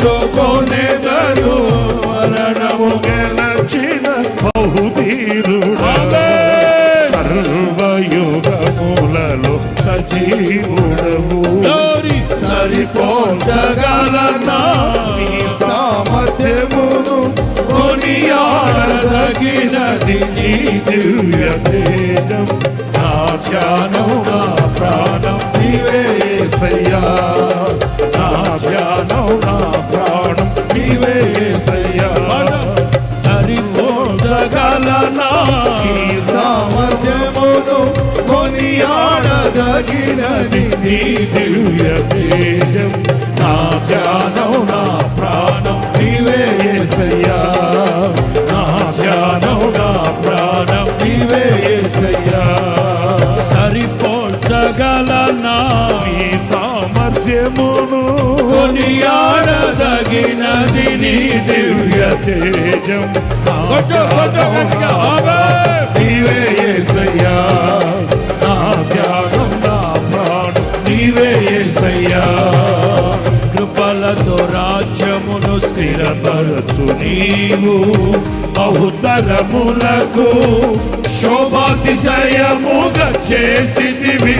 పాడుకొనెదను మరణము గెలచిన బహుధీరుడా సర్వయుగములలో సజీవుడవు సరిపోల్చగలనా నీ సామర్థ్యమును కొనియాడదగినది నీ దివ్య తేజం నా ధ్యానం నా ప్రాణం నీవే యేసయ్యా నా ధ్యానం నా ప్రాణం నీవే యేసయ్యా సరిపోల్చగలనా నీ సామర్థ్యమును కొనియాడదగినది నీ దివ్య తేజం నా ధ్యానం నా ప్రాణం నీవే యేసయ్యా నా ధ్యానం నా ప్రాణం నీవే యేసయ్యా సరిపోల్చగలనా నీ సామర్థ్యమును కొనియాడదగినది నీ దివ్య తేజం నీవే యేసయ్యా నా ధ్యానం నా ప్రాణం నీవే యేసయ్యా కృపలతో రాజ్యమును స్థిరపరచు నీవు బహుతరములకు శోభాతిశయముగా చేసితివి